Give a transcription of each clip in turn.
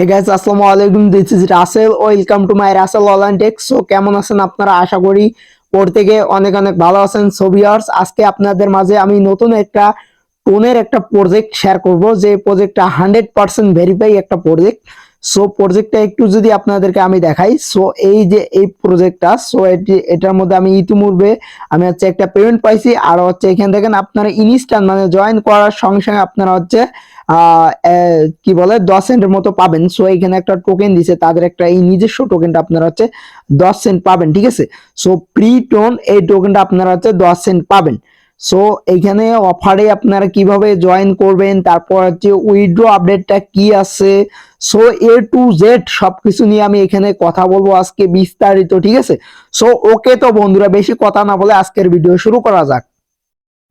Hey guys, আসসালামু আলাইকুম। This is Rasel. Welcome to my Rasel online tech. So কেমন আছেন আপনারা? আশা করি প্রত্যেকে অনেক অনেক ভালো আছেন। সো ভিউয়ার্স, আজকে আপনাদের মাঝে আমি নতুন একটা টোনের একটা প্রজেক্ট শেয়ার করব, যে প্রজেক্টটা 100% ভেরিফাই একটা প্রজেক্ট। সো প্রজেক্টটা একটু যদি আপনাদেরকে আমি দেখাই। সো এই যে এই প্রজেক্টটা, সো এটার মধ্যে আমি ইতিমধ্যে আমি হচ্ছে একটা পেমেন্ট পাইছি। আর হচ্ছে এখানে দেখেন আপনারা ইনস্ট্যান্ট মানে জয়েন করার সঙ্গে সঙ্গে আপনারা হচ্ছে কি বলে 10 সেন্টের মতো পাবেন। সো এখানে একটা টোকেন দিছে, তাদের একটা এই নিজস্ব টোকেনটা আপনারা হচ্ছে 10 সেন্ট পাবেন, ঠিক আছে। সো প্রি টোন এই টোকেনটা আপনারা হচ্ছে 10 সেন্ট পাবেন। সো এইখানে অফারে আপনারা কিভাবে জয়েন করবেন, তারপর হচ্ছে উইথড্র আপডেটটা কি আছে, সো এ টু জেড সবকিছু নিয়ে আমি এখানে কথা বলবো আজকে বিস্তারিত, ঠিক আছে। সো ওকে, তো বন্ধুরা বেশি কথা না বলে আজকের ভিডিও শুরু করা যাক।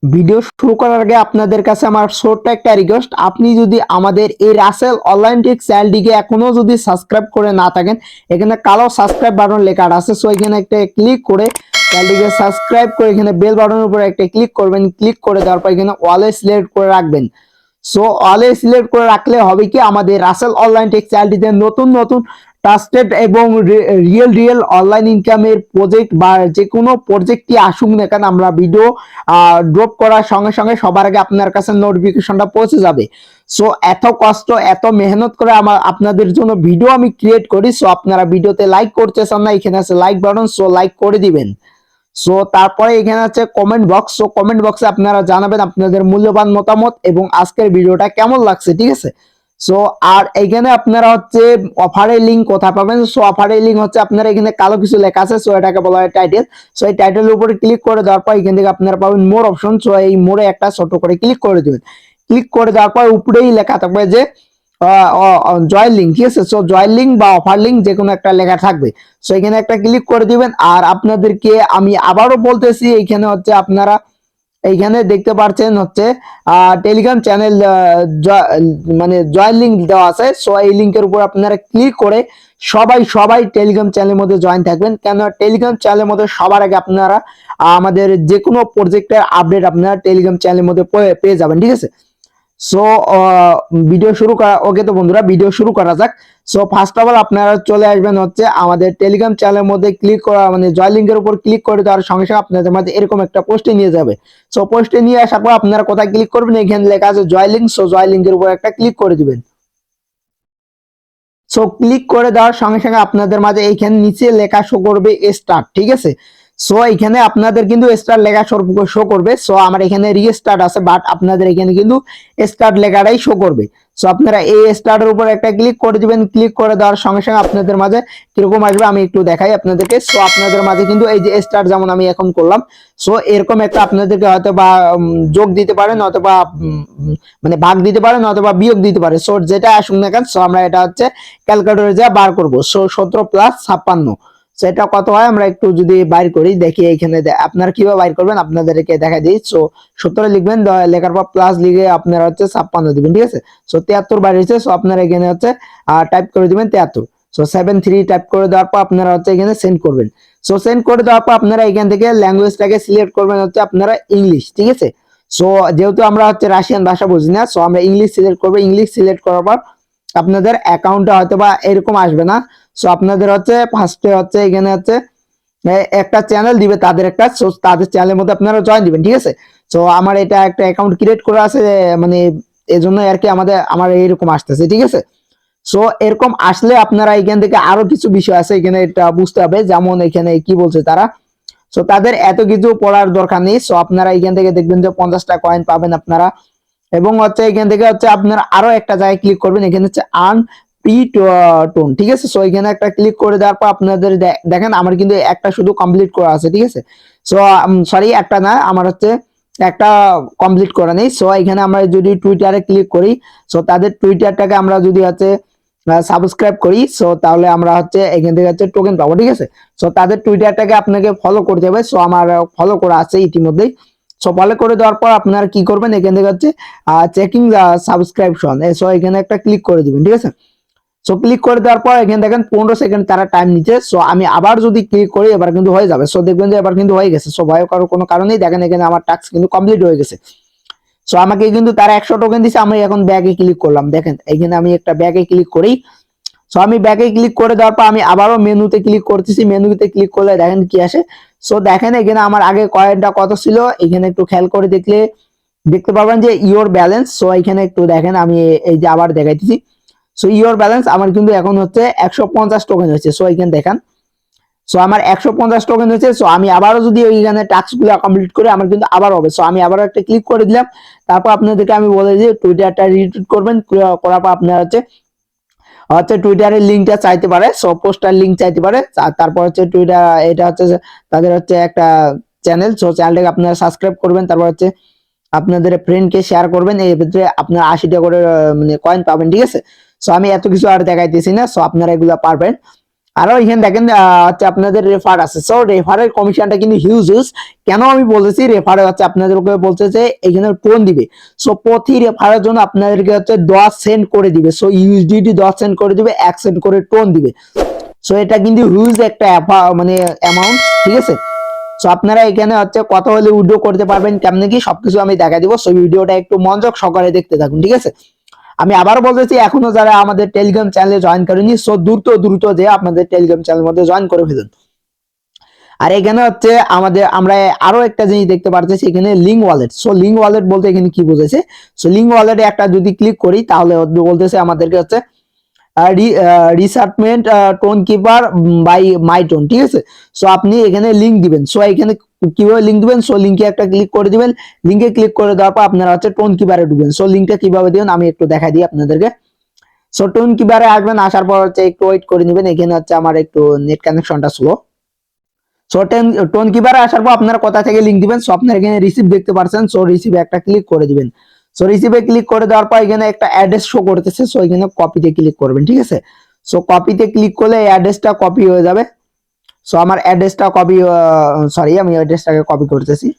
ভিডিও শুরু করার আগে আপনাদের কাছে আমার ছোট্ট একটা রিকোয়েস্ট, আপনি যদি আমাদের এই রাসেল অনলাইন টেক চ্যানেলটিকে এখনো যদি সাবস্ক্রাইব করে না থাকেন, এখানে কালো সাবস্ক্রাইব বাটন লেখা আছে, সো এখানে একটা ক্লিক করে চ্যানেলটিকে সাবস্ক্রাইব করে এখানে বেল বাটনের উপরে একটা ক্লিক করবেন। ক্লিক করে দেওয়ার পর এখানে অলে সিলেক্ট করে রাখবেন। সো অলে সিলেক্ট করে রাখলে হবে কি, আমাদের রাসেল অনলাইন টেক চ্যানেলটিতে নতুন নতুন ট্রাস্টেড এবং রিয়েল অনলাইন ইনকামের প্রজেক্ট বা যে কোনো প্রজেক্টই আসুক না কেন, আমরা ভিডিও ড্রপ করার সঙ্গে সঙ্গে সবার আগে আপনার কাছে নোটিফিকেশনটা পৌঁছে যাবে। সো এত কষ্ট এত মেহনত করে আমার আপনাদের জন্য ভিডিও আমি ক্রিয়েট করি। সো আপনারা ভিডিওতে লাইক করতেছেন না, এখানে আছে লাইক বাটন, সো লাইক করে দিবেন। সো তারপরে এখানে আছে কমেন্ট বক্স। সো কমেন্ট বক্সে আপনারা জানাবেন আপনাদের মূল্যবান মতামত এবং আজকের ভিডিওটা কেমন লাগছে, ঠিক আছে। সো আর এখানে আপনারা হচ্ছে অফারের লিঙ্ক কোথায় পাবেন। সো অফারের লিঙ্ক হচ্ছে আপনারা এখানে কালো কিছু লেখা আছে, সো এটাকে বলা হয় টাইটেল। সো এই টাইটেলের উপরে ক্লিক করে দেওয়ার পর এখান থেকে আপনারা পাবেন মোর অপশন। সো এই মোড়ে একটা ছোট করে ক্লিক করে দেবেন। ক্লিক করে দেওয়ার পর উপরেই লেখা থাকবে যে জয়েন লিঙ্ক, ঠিক আছে। সো জয়েন লিঙ্ক বা অফার লিঙ্ক যে কোনো একটা লেখা থাকবে। সো এখানে একটা ক্লিক করে দিবেন। আর আপনাদেরকে আমি আবারও বলতেছি, এইখানে হচ্ছে আপনারা এইখানে দেখতে পাচ্ছেন হচ্ছে টেলিগ্রাম চ্যানেল মানে জয়েন লিঙ্ক দেওয়া আছে। সো এই লিঙ্কের উপর আপনারা ক্লিক করে সবাই সবাই টেলিগ্রাম চ্যানেলের মধ্যে জয়েন থাকবেন, কেন টেলিগ্রাম চ্যানেলের মধ্যে সবার আগে আপনারা আমাদের যে কোনো প্রজেক্টের আপডেট আপনারা টেলিগ্রাম চ্যানেলের মধ্যে পেয়ে যাবেন, ঠিক আছে। সো ভিডিও শুরু করা ওকে, তো বন্ধুরা ভিডিও শুরু করা যাক। সো ফার্স্ট অফ অল আপনারা চলে আসবেন হচ্ছে আমাদের টেলিগ্রাম চ্যানেলের মধ্যে ক্লিক করা মানে জয় লিঙ্কের উপর ক্লিক করে দেওয়ার সঙ্গে সঙ্গে আপনাদের মাঝে এরকম একটা পোস্টে নিয়ে যাবে। সো পোস্টে নিয়ে আসার পর আপনারা কোথায় ক্লিক করবেন, এখানে লেখা আছে জয় লিঙ্ক। সো জয় লিঙ্কের উপর একটা ক্লিক করে দিবেন। সো ক্লিক করে দেওয়ার সঙ্গে সঙ্গে আপনাদের মাঝে এইখানে নিচে লেখা শো করবে স্টার্ট, ঠিক আছে। সো এখানে আপনাদের কিন্তু স্টার্ট লেখা শো করবে। সো আমার এখানে রিস্টার্ট আছে, বাট আপনাদের এখানে কিন্তু স্টার্ট লেখাটাই শো করবে। সো আপনারা এই স্টার্টের উপর একটা ক্লিক করে দিবেন। ক্লিক করে দেওয়ার সঙ্গে সঙ্গে আপনাদের মাঝে কিরকম আসবে আমি একটু দেখাই আপনাদেরকে। সো আপনাদের মাঝে কিন্তু এই যে স্টার্ট যেমন আমি এখন করলাম, সো এরকম একটা আপনাদেরকে হয়তো বা যোগ দিতে পারেন, অথবা মানে ভাগ দিতে পারেন, অথবা বিয়োগ দিতে পারে। সো যেটা আসুক না কেন, সো আমরা এটা হচ্ছে ক্যালকুলেটরে যা বার করবো। সো 17 প্লাস 56 সেটা কত হয় আমরা একটু যদি বাইর করি, দেখি এখানে আপনারা কিভাবে বাইর করবেন আপনাদেরকে দেখা দিই। সো 17 লিখবেন, লেখার পর প্লাস লিখে আপনারা হচ্ছে 56 দিবেন, ঠিক আছে। সো 73 বাইর হয়েছে। সো আপনারা এখানে হচ্ছে টাইপ করে দিবেন 73। সো 73 টাইপ করে দেওয়ার পর আপনারা হচ্ছে এখানে সেন্ড করবেন। সো সেন্ড করে দেওয়ার পর আপনারা এখান থেকে ল্যাঙ্গুয়েজটাকে সিলেক্ট করবেন হচ্ছে আপনারা ইংলিশ, ঠিক আছে। সো যেহেতু আমরা হচ্ছে রাশিয়ান ভাষা বুঝি না, সো আমরা ইংলিশ সিলেক্ট করবো। ইংলিশ সিলেক্ট করার পর আপনাদের অ্যাকাউন্টে হয়তো বা এরকম আসবে না। সো আপনাদের হচ্ছে ফার্স্টে হচ্ছে এখানে হচ্ছে একটা চ্যানেল দিবে তাদের একটা, সো তাদের চ্যানেলের মধ্যে আপনারা জয়েন দিবেন, ঠিক আছে। সো আমার এটা একটা অ্যাকাউন্ট ক্রিয়েট করা আছে, মানে এজন্য আর কি আমার এইরকম আসতেছে, ঠিক আছে। সো এরকম আসলে আপনারা এখান থেকে আরো কিছু বিষয় আছে এখানে এটা বুঝতে হবে, যেমন এখানে কি বলছে তারা। সো তাদের এত কিছু পড়ার দরকার নেই। সো আপনারা এখান থেকে দেখবেন যে 50টা কয়েন পাবেন আপনারা, এবং হচ্ছে এখান থেকে হচ্ছে আপনারা আরো একটা জায়গায় ক্লিক করবেন, এখানে হচ্ছে আর্ন প্রি টোন, ঠিক আছে। সো এখানে একটা ক্লিক করে দেওয়ার পর আপনাদের দেখেন আমার কিন্তু একটা শুধু কমপ্লিট করা আছে, ঠিক আছে। সো সরি একটা না, আমার হচ্ছে একটা কমপ্লিট করা নেই। সো এখানে আমরা যদি টুইটারে ক্লিক করি, সো তাদের টুইটারটাকে আমরা যদি হচ্ছে সাবস্ক্রাইব করি, সো তাহলে আমরা হচ্ছে এখান থেকে হচ্ছে টোকেন পাবো, ঠিক আছে। সো তাদের টুইটারটাকে আপনাকে ফলো করতে হবে। সো আমার ফলো করা আছে ইতিমধ্যেই। সো ফলো করে দেওয়ার পর আপনারা কি করবেন, এখান থেকে হচ্ছে চেকিং সাবস্ক্রিপশন, সো এখানে একটা ক্লিক করে দিবেন, ঠিক আছে। সো ক্লিক করে দেওয়ার পর এখানে দেখেন 15 সেকেন্ড তারা টাইম নিচ্ছে। সো আমি আবার যদি ক্লিক করি এবার কিন্তু হয়ে যাবে। সো দেখবেন যে এবার কিন্তু হয়ে গেছে। সো ভয় করার কোনো কারণেই, দেখেন এখানে আমার টাস্ক কিন্তু কমপ্লিট হয়ে গেছে। সো আমাকে কিন্তু তারা 100 টোকেন দিছে। আমি এখন ব্যাগে ক্লিক করলাম, দেখেন এখানে আমি একটা ব্যাগে ক্লিক করি। সো আমি ব্যাকে ক্লিক করে দেওয়ার পর আমি আবারও মেনুতে ক্লিক করতেছি, মেনুতে ক্লিক করলে দেখেন কি আসে। সো দেখেন এখানে আমার আগে কয়েনটা কত ছিল, এখানে একটু খেয়াল করে দেখলে দেখতে পাবেন যে ইওর ব্যালেন্স। সো এখানে একটু দেখেন, আমি এই যে আবার দেখাইতেছি। সো ইওর ব্যালেন্স আমার কিন্তু এখন হচ্ছে 150 টোকেন হয়েছে। সো এখানে দেখেন, সো আমার 150 টোকেন হয়েছে। সো আমি আবারও যদি ওইখানে টাস্কগুলো কমপ্লিট করে আমার কিন্তু আবার হবে। সো আমি আবারও একটা ক্লিক করে দিলাম, তারপর আপনাদেরকে আমি বলে দিই টুইটারটা রিটুইট করবেন, করার পর আপনার হচ্ছে টুইটারের লিঙ্কটা চাইতে পারে, সো পোস্টার লিঙ্ক চাইতে পারে। তারপর হচ্ছে টুইটার, এটা হচ্ছে তাদের হচ্ছে একটা চ্যানেল, সো চ্যানেলটাকে আপনারা সাবস্ক্রাইব করবেন, তারপর হচ্ছে আপনাদের ফ্রেন্ডকে শেয়ার করবেন, এর ভিতরে আপনার 80টা করে মানে কয়েন পাবেন, ঠিক আছে। সো আমি এত কিছু আর দেখাইতেছি না, সো আপনারা এগুলো পারবেন। আরো এখানে দেখেন হচ্ছে আপনাদের রেফার আছে। সো রেফারের কমিশনটা কিন্তু হিউজ। কেন আমি বলতেছি রেফারে হচ্ছে আপনাদেরকে বলতেছে এখানে টোন দিবে। সো প্রতি রেফারের জন্য আপনাদেরকে হচ্ছে 10 সেন্ট করে দিবে। সো ইউএসডিটি 10 সেন্ট করে দিবে, 1 সেন্ট করে টোন দিবে। সো এটা কিন্তু হিউজ একটা মানে অ্যামাউন্ট, ঠিক আছে। সো আপনারা এখানে হচ্ছে কত হলে উইথড্র করতে পারবেন, কেমনে কি সবকিছু আমি দেখা দিব। সো ভিডিওটা একটু মনোযোগ সহকারে দেখতে থাকুন, ঠিক আছে। আমি আবার বলতেছি, এখনো যারা আমাদের টেলিগ্রাম চ্যানেলে জয়েন করেনি, সো দ্রুত যে আপনাদের টেলিগ্রাম চ্যানেলের মধ্যে জয়েন করে ফেলুন। আর এখানে হচ্ছে আমরা আরো একটা জিনিস দেখতে পারতেছি, এখানে link wallet. So link wallet বলতে এখানে কি বোঝাচ্ছে, সো লিঙ্ক ওয়ালেটে একটা যদি ক্লিক করি তাহলে বলতেছে আমাদেরকে হচ্ছে রিসার্চমেন্ট tone keeper by my tone, ঠিক আছে। সো আপনি এখানে লিঙ্ক দিবেন। সো এখানে কিভাবে লিঙ্ক দিবেন, সো লিঙ্কে একটা ক্লিক করে দিবেন, লিঙ্কে ক্লিক করে দেওয়ার পর আপনারা হচ্ছে টোন কিপারে ঢুকবেন। সো লিঙ্কটা কিভাবে দিবেন আমি একটু দেখাই দিই আপনাদেরকে। সো টোন কিপারে আসবেন, আসার পর হচ্ছে একটু ওয়েট করে নেবেন। এখানে হচ্ছে আমার একটু নেট কানেকশনটা স্লো। সো টোন কিপারে আসার পর আপনারা কোথা থেকে লিঙ্ক দিবেন, সো আপনারা এখানে রিসিভ দেখতে পাচ্ছেন। সো রিসিভে একটা ক্লিক করে দিবেন। সো রিসিভে ক্লিক করে দেওয়ার পর এখানে একটা অ্যাড্রেস শো করতেছে, সো এখানে কপিতে ক্লিক করবেন, ঠিক আছে। সো কপিতে ক্লিক করলে এই অ্যাড্রেসটা কপি হয়ে যাবে। সো আমার অ্যাড্রেসটা কপি, সরি আমি অ্যাড্রেসটাকে কপি করতেছি।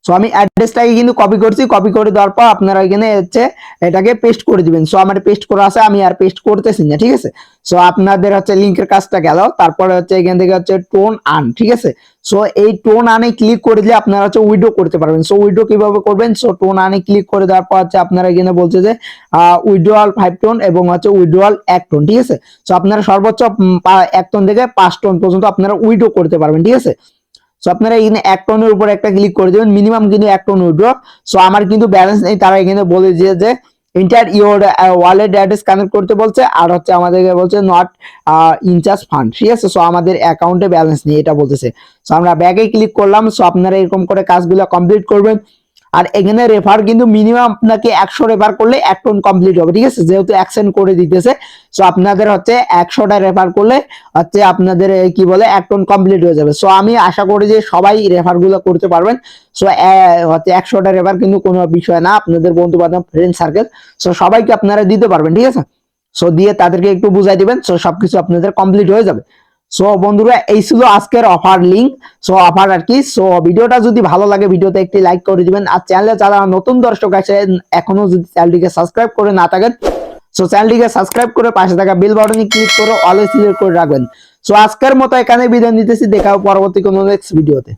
সো আমি অ্যাড্রেসটাকে কিন্তু কপি করছি, কপি করে দেওয়ার পর আপনারা এখানে হচ্ছে এটাকে পেস্ট করে দিবেন। সো আমার পেস্ট করা আছে, আমি আর পেস্ট করতেছি না, ঠিক আছে। সো আপনাদের হচ্ছে লিংকের কাজটা গেল, তারপরে হচ্ছে এখান থেকে হচ্ছে টোন আন, ঠিক আছে। সো এই টোন আনে ক্লিক করে দিলে আপনারা হচ্ছে উইড্রো করতে পারবেন। সো উইড্রো কিভাবে করবেন, সো টোন আনে ক্লিক করে দেওয়ার পর হচ্ছে আপনারা এখানে বলছে যে উইড্রোয়াল 5 টোন এবং হচ্ছে উইড্রোয়াল 1 টোন, ঠিক আছে। সো আপনারা সর্বোচ্চ 1 টোন থেকে 5 টোন পর্যন্ত আপনারা উইড্রো করতে পারবেন, ঠিক আছে। সো আপনারা এখানে 1 টোনের উপর একটা ক্লিক করে দেবেন, মিনিমাম কিন্তু 1 টোন উইথড্র। সো আমার কিন্তু ব্যালেন্স নেই, তারা এখানে বলে দিয়ে যে enter your wallet address connect করতে বলছে, আর হচ্ছে আমাদেরকে বলছে নট ইনচার্জ ফান্ড, ঠিক আছে। সো আমাদের অ্যাকাউন্টে ব্যালেন্স নেই এটা বলতেছে। সো আমরা ব্যাকে ক্লিক করলাম। সো আপনারা এরকম করে কাজগুলো কমপ্লিট করবেন। আর এখানে রেফার কিন্তু মিনিমাম আপনাকে 100 রেফার করলে 1 টোন কমপ্লিট হবে, ঠিক আছে, যেহেতু অ্যাকশন করে দিতেছে। সো আপনাদের হচ্ছে 100টা রেফার করলে হচ্ছে আপনাদের কি বলে 1 টোন কমপ্লিট হয়ে যাবে। সো আমি আশা করি যে সবাই রেফার গুলো করতে পারবেন। সো হচ্ছে 100টা রেফার কিন্তু কোনো বিষয় না, আপনাদের বন্ধু বান্ধব ফ্রেন্ড সার্কেল, সো সবাইকে আপনারা দিতে পারবেন, ঠিক আছে। সো দিয়ে তাদেরকে একটু বুঝাই দিবেন, সো সবকিছু আপনাদের কমপ্লিট হয়ে যাবে। সো বন্ধুরা এই ছিল আজকের অফার লিংক, সো অফার আর কি। সো ভিডিওটা যদি ভালো লাগে ভিডিওতে একটি লাইক করে দিবেন। আর চ্যানেলে যারা নতুন দর্শক আছেন এখনো যদি চ্যানেলটিকে সাবস্ক্রাইব করে না থাকেন, সো চ্যানেলটিকে সাবস্ক্রাইব করে পাশে থাকা বেল বাটনে ক্লিক করে অল সিলেক্ট করে রাখবেন। সো আজকের মতো এখানে বিদায় নিতেছি, দেখা হবে পরবর্তী কোনো নেক্সট ভিডিওতে।